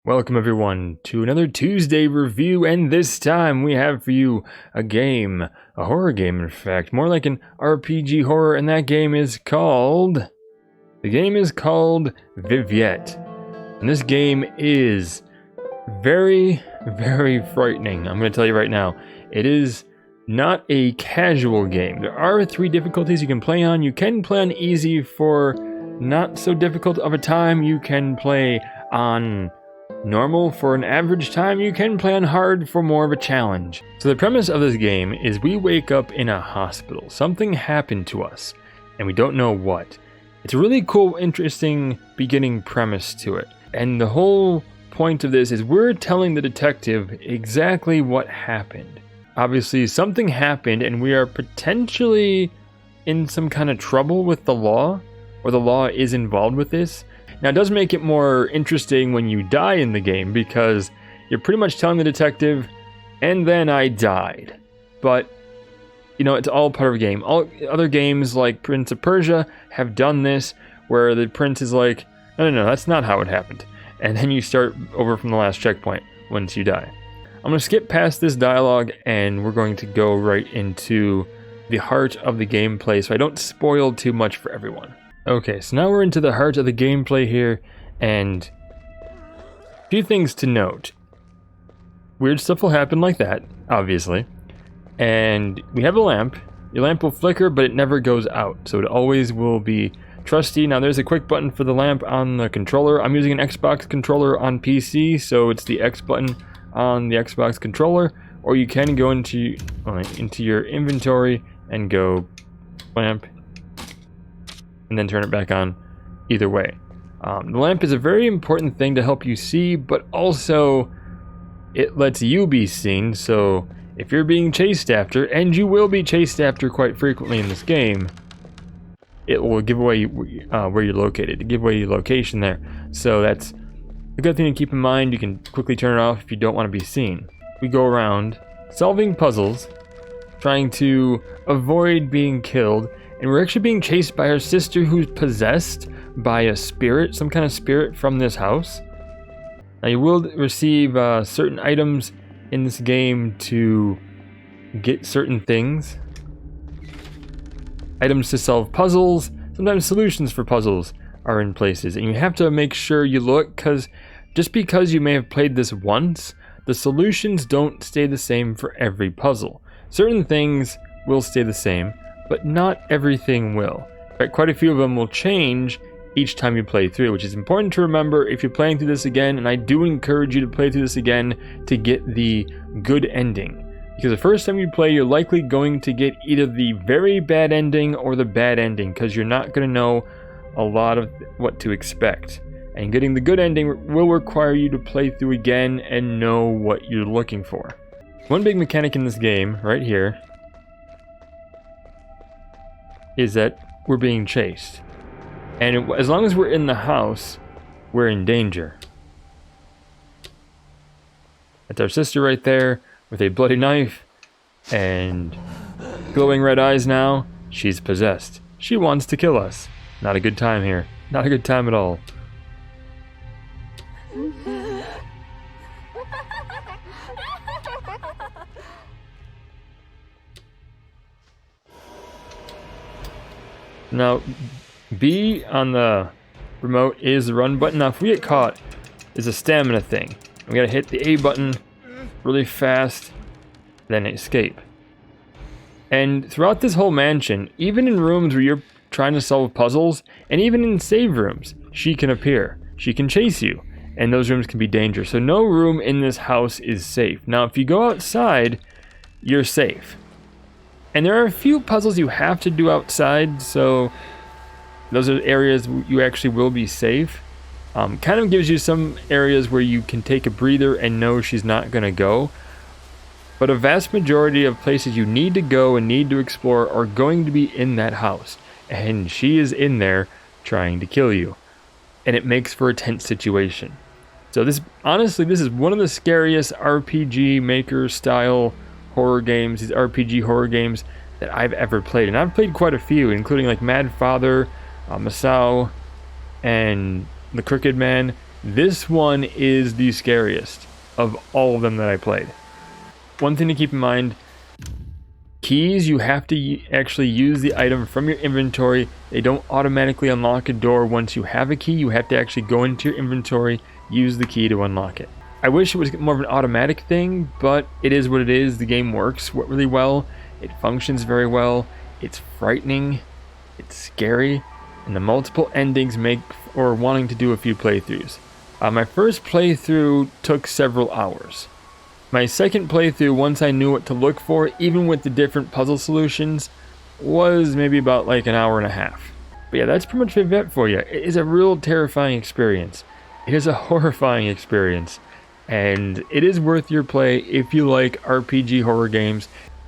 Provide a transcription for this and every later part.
Welcome everyone to another Tuesday review, and this time we have for you a game, a horror game in fact, more like an RPG horror, and that game is called... The game is called Viviette, and this game is very frightening. I'm going to tell you right now, it is not a casual game. There are 3 difficulties you can play on. You can play on easy for not so difficult of a time. You can play on normal for an average time. You can play on hard for more of a challenge. So the premise of this game is we wake up in a hospital. Something happened to us, and we don't know what. It's a really cool, interesting beginning premise to it. And the whole point of this is we're telling the detective exactly what happened. Obviously, something happened, and we are potentially in some kind of trouble with the law, or the law is involved with this. Now, it does make it more interesting when you die in the game, because you're pretty much telling the detective, and then I died. But, you know, it's all part of a game. All other games, like Prince of Persia, have done this, where the prince is like, no, that's not how it happened. And then you start over from the last checkpoint once you die. I'm going to skip past this dialogue, and we're going to go right into the heart of the gameplay, so I don't spoil too much for everyone. Okay, so now we're into the heart of the gameplay here, and a few things to note. Weird stuff will happen like that, obviously. And we have a lamp. Your lamp will flicker, but it never goes out, so it always will be trusty. Now there's a quick button for the lamp on the controller. I'm using an Xbox controller on PC, so it's the X button on the Xbox controller, or you can go into your inventory and go lamp, and then turn it back on. Either way, the lamp is a very important thing to help you see, but also it lets you be seen. So if you're being chased after, and you will be chased after quite frequently in this game, it will give away where you're located, to give away your location there. So that's a good thing to keep in mind. You can quickly turn it off if you don't want to be seen. We go around solving puzzles, trying to avoid being killed. And we're actually being chased by our sister, who's possessed by a spirit, some kind of spirit from this house. Now you will receive certain items in this game to get certain things. Items to solve puzzles, sometimes solutions for puzzles are in places. And you have to make sure you look, because just because you may have played this once, the solutions don't stay the same for every puzzle. Certain things will stay the same, but not everything will. In fact, quite a few of them will change each time you play through, which is important to remember if you're playing through this again, and I do encourage you to play through this again to get the good ending. Because the first time you play, you're likely going to get either the very bad ending or the bad ending, because you're not going to know a lot of what to expect. And getting the good ending will require you to play through again and know what you're looking for. One big mechanic in this game, right here, is that we're being chased, and as long as we're in the house, we're in danger. That's our sister right there with a bloody knife and glowing red eyes. Now she's possessed. She wants to kill us. Not a good time here. Not a good time at all. Now, B on the remote is the run button. Now, if we get caught, it's a stamina thing. We gotta hit the A button really fast, then escape. And throughout this whole mansion, even in rooms where you're trying to solve puzzles, and even in save rooms, she can appear. She can chase you, and those rooms can be dangerous. So no room in this house is safe. Now, if you go outside, you're safe. And there are a few puzzles you have to do outside, so those are areas you actually will be safe. Kind of gives you some areas where you can take a breather and know she's not going to go. But a vast majority of places you need to go and need to explore are going to be in that house. And she is in there trying to kill you. And it makes for a tense situation. So honestly, this is one of the scariest RPG Maker style horror games, these RPG horror games that I've ever played. And I've played quite a few, including like Mad Father, Masao, and The Crooked Man, This one is the scariest of all of them that I played. One thing to keep in mind, keys, you have to actually use the item from your inventory. They don't automatically unlock a door once you have a key. You have to actually go into your inventory, use the key to unlock it. I wish it was more of an automatic thing, but it is what it is. The game works really well. It functions very well. It's frightening. It's scary. And the multiple endings make for wanting to do a few playthroughs. My first playthrough took several hours. My second playthrough, once I knew what to look for, even with the different puzzle solutions, was maybe about like an hour and a half. But yeah, that's pretty much Viviette for you. It is a real terrifying experience. It is a horrifying experience. And it is worth your play if you like RPG horror games.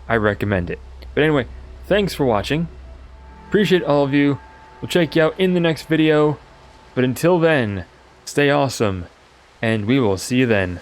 I recommend it. But anyway, thanks for watching. Appreciate all of you. We'll check you out in the next video. But until then, stay awesome, and we will see you then.